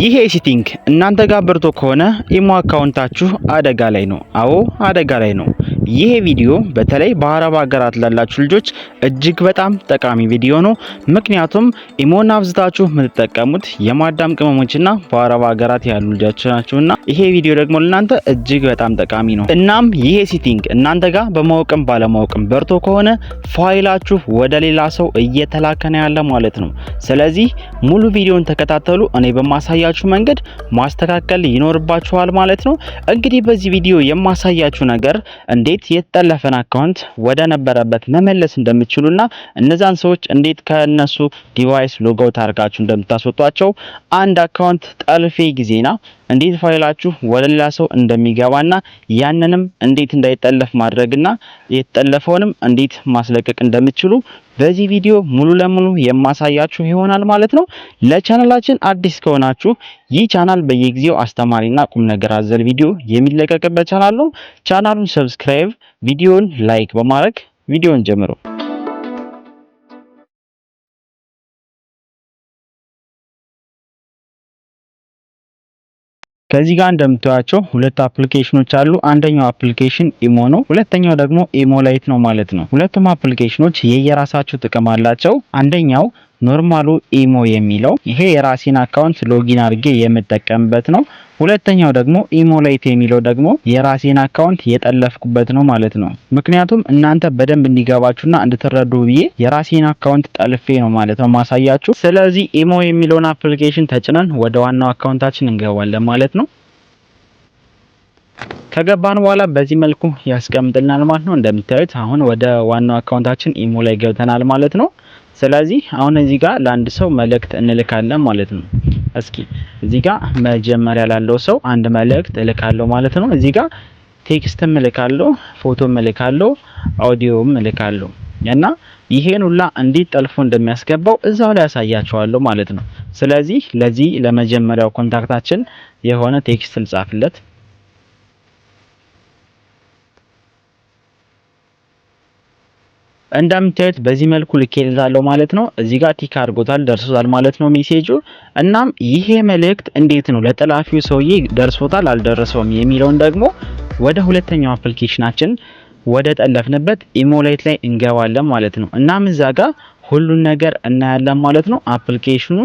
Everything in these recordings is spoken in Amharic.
ይሄ ሴቲንግ እናንተ ጋር በርቶ ከሆነ ኢሞ አካውንታችሁ አደጋ ላይ ነው። አዎ አደጋ ላይ ነው። ይሄ ቪዲዮ በተለይ በአረብ ሀገራት ላላችሁ ልጆች እጅግ በጣም ጠቃሚ ቪዲዮ ነው። ምክንያቱም ኢሞን አብዝታችሁ የምትጠቀሙት የማዳም ቅመሞችና በአረብ ሀገራት ያሉ ልጆች ናቸውና ይሄ ቪዲዮ ደግሞ ለእናንተ እጅግ በጣም ጠቃሚ ነው። እናም ይሄ ሴቲንግ እናንተ ጋር በማወቅም ባለማወቅም በርቶ ከሆነ ፋይላችሁ ወደ ሌላ ሰው እየተላከ ነው ያለ ማለት ነው። ስለዚህ ሙሉ ቪዲዮን ተከታተሉ። እኔ በማሳያችሁ መንገድ ማስተካከል ይኖርባችኋል ማለት ነው። እንግዲህ በዚህ ቪዲዮ የማሳያችሁ ነገር እንዴት የተጠለፈን አካውንት ወደ ነበረበት መመለስ እንደምትችሉና እነዛን ሰዎች እንዴት ከነሱ ዲቫይስ ሎጋውት አድርጋችሁ እንደምታስወጧቸው አንድ አካውንት ጠልፌ ጊዜና እንዴት ፋይላችሁ ወደ ሌላ ሰው እንደሚገባና ያንንም እንዴት እንዳይጠለፍ ማድረግና የተጠለፈውንም እንዴት ማስለቀቅ እንደምትችሉ በዚህ ቪዲዮ ሙሉ ለሙሉ የማሳያችሁ ይሆናል ማለት ነው። ለቻናላችን አዲስ ከሆናችሁ ይህ ቻናል በየጊዜው አስተማሪና ቁም ነገር አዘል ቪዲዮ የሚለቀቅበት ቻናል ነው። ቻናሉን ሰብስክራይብ፣ ቪዲዮን ላይክ በማድረግ ቪዲዮን ጀምሩ። ከዚህ ጋር እንደምታዩቸው ሁለት አፕሊኬሽኖች አሉ። አንደኛው አፕሊኬሽን ኢሞ ነው፣ ሁለተኛው ደግሞ ኢሞ ላይት ነው ማለት ነው። ሁለቱም አፕሊኬሽኖች የየራሳቸው ጥቅም አላቸው። አንደኛው ኖርማሉ ኢሞ የሚለው ይሄ የራሴን አካውንት ሎጊን አድርጌ የምጠቀምበት ነው። ሁለተኛው ደግሞ ኢሞ ላይት የሚለው ደግሞ የራሴን አካውንት የጠለፍኩበት ነው ማለት ነው። ምክንያቱም እናንተ በደንብ እንዲገባችሁና እንድትረዱ ብዬ የራሴን አካውንት ጠልፌ ነው ማለት ነው ማሳያችሁ። ስለዚህ ኢሞ የሚለውን አፕሊኬሽን ተጭነን ወደ ዋናው አካውንታችን እንገባለን ማለት ነው። ከገባን በኋላ በዚህ መልኩ ያስቀምጥልናል ማለት ነው። እንደምታዩት አሁን ወደ ዋናው አካውንታችን ኢሞ ላይ ገብተናል ማለት ነው። ስለዚህ አሁን እዚህ ጋር ለአንድ ሰው መልእክት እንልካለን ማለት ነው። እስኪ እዚህ ጋር መጀመሪያ ላለው ሰው አንድ መልእክት እልካለሁ ማለት ነው። እዚህ ጋር ቴክስትም እልካለሁ፣ ፎቶም እልካለሁ፣ አውዲዮም እልካለሁ እና ይሄን ሁላ እንዴት ጠልፎ እንደሚያስገባው እዛው ላይ ያሳያቸዋለሁ ማለት ነው። ስለዚህ ለዚህ ለመጀመሪያው ኮንታክታችን የሆነ ቴክስት ልጻፍለት። እንደምታዩት በዚህ መልኩ ልኬልታለሁ ማለት ነው። እዚህ ጋር ቲክ አድርጎታል፣ ደርሶታል ማለት ነው ሜሴጁ። እናም ይሄ መልእክት እንዴት ነው ለጠላፊው ሰውዬ ደርሶታል አልደረሰውም የሚለውን ደግሞ ወደ ሁለተኛው አፕሊኬሽናችን ወደ ጠለፍንበት ኢሞ ላይት ላይ እንገባለን ማለት ነው። እናም እዛ ጋር ሁሉን ነገር እናያለን ማለት ነው። አፕሊኬሽኑ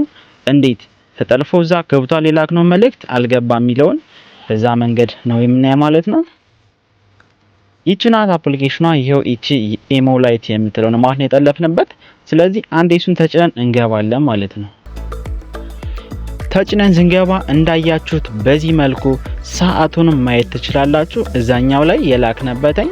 እንዴት ተጠልፎ እዛ ገብቷል የላክነው መልእክት አልገባም የሚለውን በዛ መንገድ ነው የምናየው ማለት ነው። ይችናት አፕሊኬሽኗ ይሄው እቺ ኢሞ ላይት የምትለው ነው ማለት ነው የጠለፍንበት። ስለዚህ አንዴ እሱን ተጭነን እንገባለን ማለት ነው። ተጭነን ስንገባ እንዳያችሁት በዚህ መልኩ ሰዓቱን ማየት ትችላላችሁ። እዛኛው ላይ የላክነበተኝ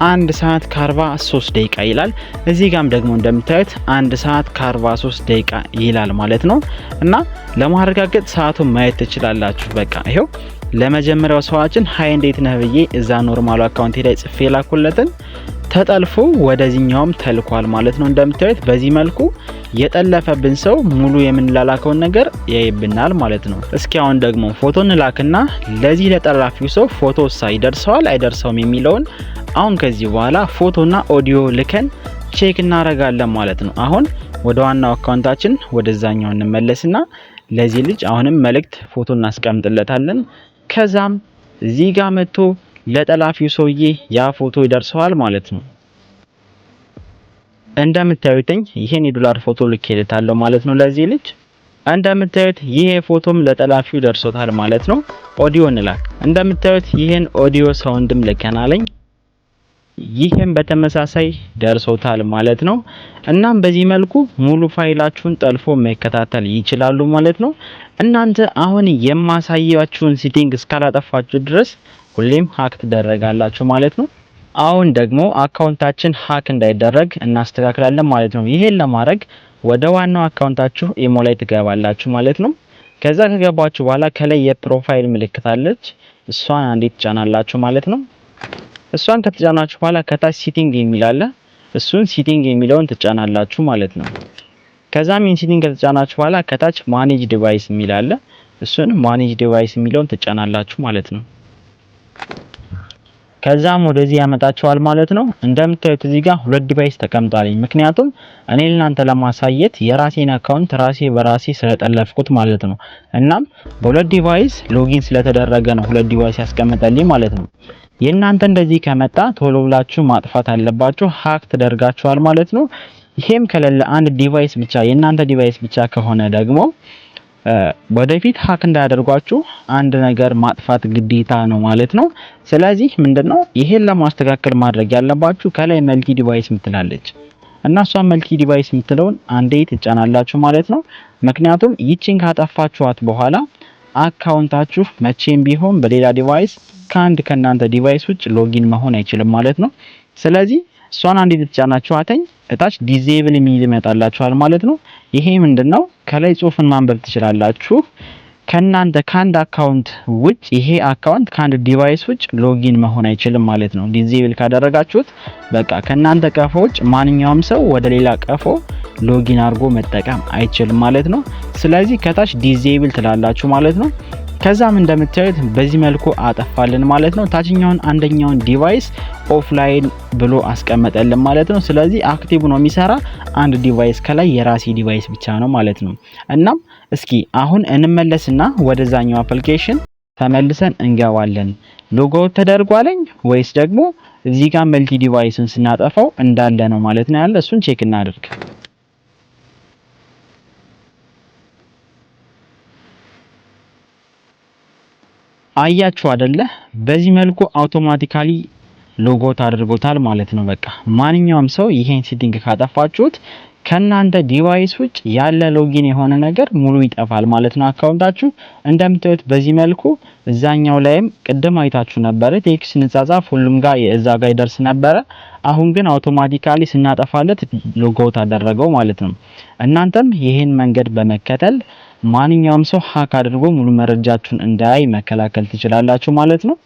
1 ሰዓት ከ43 ደቂቃ ይላል። እዚህ ጋም ደግሞ እንደምታዩት 1 ሰዓት ከ43 ደቂቃ ይላል ማለት ነው። እና ለማረጋገጥ ሰዓቱን ማየት ትችላላችሁ። በቃ ይሄው ለመጀመሪያው ሰዋችን ሃይ እንዴት ነህ ብዬ እዛ ኖርማል አካውንት ላይ ጽፌ ላኩለትን ተጠልፎ ወደዚህኛውም ተልኳል ማለት ነው። እንደምታዩት በዚህ መልኩ የጠለፈብን ሰው ሙሉ የምንላላከውን ነገር ያይብናል ማለት ነው። እስኪ አሁን ደግሞ ፎቶ እንላክና ለዚህ ለጠላፊው ሰው ፎቶ ሳይደርሰዋል አይደርሰውም የሚለውን አሁን ከዚህ በኋላ ፎቶና ኦዲዮ ልከን ቼክ እናረጋለን ማለት ነው። አሁን ወደ ዋናው አካውንታችን ወደዛኛው እንመለስና ለዚህ ልጅ አሁንም መልእክት ፎቶ እናስቀምጥለታለን። ከዛም እዚህ ጋር መጥቶ ለጠላፊው ሰውዬ ያ ፎቶ ይደርሰዋል ማለት ነው። እንደምታዩትኝ ይሄን የዶላር ፎቶ ልኬለታለሁ ማለት ነው ለዚህ ልጅ። እንደምታዩት ይሄ ፎቶም ለጠላፊው ደርሶታል ማለት ነው። ኦዲዮ እንላክ። እንደምታዩት ይሄን ኦዲዮ ሳውንድም ልከናለኝ። ይሄን በተመሳሳይ ደርሶታል ማለት ነው። እናም በዚህ መልኩ ሙሉ ፋይላችሁን ጠልፎ መከታተል ይችላሉ ማለት ነው። እናንተ አሁን የማሳያችሁን ሴቲንግ እስካላጠፋችሁ ድረስ ሁሌም ሃክ ትደረጋላችሁ ማለት ነው። አሁን ደግሞ አካውንታችን ሃክ እንዳይደረግ እናስተካክላለን ማለት ነው። ይሄን ለማድረግ ወደ ዋናው አካውንታችሁ ኢሞ ላይ ትገባላችሁ ማለት ነው። ከዛ ከገባችሁ በኋላ ከላይ የፕሮፋይል ምልክት አለች፣ እሷን አንዴ ትጫናላችሁ ማለት ነው። እሷን ከተጫናችሁ በኋላ ከታች ሴቲንግ የሚል አለ፣ እሱን ሴቲንግ የሚለውን ትጫናላችሁ ማለት ነው። ከዛም ኢን ሴቲንግ ከተጫናችሁ በኋላ ከታች ማኔጅ ዲቫይስ የሚል አለ፣ እሱን ማኔጅ ዲቫይስ የሚለውን ትጫናላችሁ ማለት ነው። ከዛም ወደዚህ ያመጣቸዋል ማለት ነው። እንደምታዩት እዚህ ጋር ሁለት ዲቫይስ ተቀምጧል። ምክንያቱም እኔ ለናንተ ለማሳየት የራሴን አካውንት ራሴ በራሴ ስለጠለፍኩት ማለት ነው። እናም በሁለት ዲቫይስ ሎጊን ስለተደረገ ነው ሁለት ዲቫይስ ያስቀምጣልኝ ማለት ነው። የናንተ እንደዚህ ከመጣ ቶሎ ብላችሁ ማጥፋት አለባችሁ። ሃክ ተደርጋችኋል ማለት ነው። ይሄም ከሌለ አንድ ዲቫይስ ብቻ የናንተ ዲቫይስ ብቻ ከሆነ ደግሞ ወደፊት ሃክ እንዳያደርጓችሁ አንድ ነገር ማጥፋት ግዴታ ነው ማለት ነው። ስለዚህ ምንድነው ይሄን ለማስተካከል ማድረግ ያለባችሁ ከላይ መልቲ ዲቫይስ ምትላለች እና እሷ መልቲ ዲቫይስ ምትለውን አንዴ ትጫናላችሁ ማለት ነው። ምክንያቱም ይቺን ካጠፋችኋት በኋላ አካውንታችሁ መቼም ቢሆን በሌላ ዲቫይስ ከናንተ ዲቫይስ ውጭ ሎጊን መሆን አይችልም ማለት ነው። ስለዚህ እሷን አንዴ ትጫናችኋተኝ እታች ዲዜብል የሚል ይመጣላችኋል ማለት ነው። ይሄ ምንድነው ከላይ ጽሁፍን ማንበብ ትችላላችሁ። ከናንተ ካንድ አካውንት ውጭ ይሄ አካውንት ካንድ ዲቫይስ ውጭ ሎጊን መሆን አይችልም ማለት ነው። ዲዜብል ካደረጋችሁት በቃ ከናንተ ቀፎ ውጭ ማንኛውም ሰው ወደ ሌላ ቀፎ ሎጊን አድርጎ መጠቀም አይችልም ማለት ነው። ስለዚህ ከታች ዲዜብል ትላላችሁ ማለት ነው። ከዛም እንደምታዩት በዚህ መልኩ አጠፋልን ማለት ነው። ታችኛውን አንደኛውን ዲቫይስ ኦፍላይን ብሎ አስቀመጠልን ማለት ነው። ስለዚህ አክቲቭ ነው የሚሰራ አንድ ዲቫይስ ከላይ የራሴ ዲቫይስ ብቻ ነው ማለት ነው። እናም እስኪ አሁን እንመለስና ወደዛኛው አፕሊኬሽን ተመልሰን እንገባለን። ሎጎ ተደርጓለኝ ወይስ ደግሞ እዚህ ጋር መልቲ ዲቫይስን ስናጠፋው እንዳለ ነው ማለት ነው ያለ እሱን ቼክ እናድርግ። አያችሁ አይደለ? በዚህ መልኩ አውቶማቲካሊ ሎጎት አድርጎታል ማለት ነው። በቃ ማንኛውም ሰው ይሄን ሴቲንግ ካጠፋችሁት ከናንተ ዲቫይስ ውጭ ያለ ሎጊን የሆነ ነገር ሙሉ ይጠፋል ማለት ነው አካውንታችሁ። እንደምታዩት በዚህ መልኩ እዛኛው ላይም ቅድም አይታችሁ ነበር ቴክስት ንጻጻፍ ሁሉም ጋር የዛ ጋር ይደርስ ነበር። አሁን ግን አውቶማቲካሊ ስናጠፋለት ሎጎት አደረገው ማለት ነው። እናንተም ይሄን መንገድ በመከተል ማንኛውም ሰው ሃክ አድርጎ ሙሉ መረጃችሁን እንዳያይ መከላከል ትችላላችሁ ማለት ነው።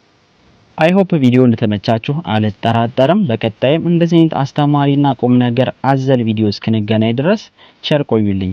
አይ ሆፕ ቪዲዮ እንደተመቻችሁ አልጠራጠርም። በቀጣይም እንደዚህ አይነት አስተማሪና ቁም ነገር አዘል ቪዲዮ እስክንገናኝ ድረስ ቸር ቆዩልኝ።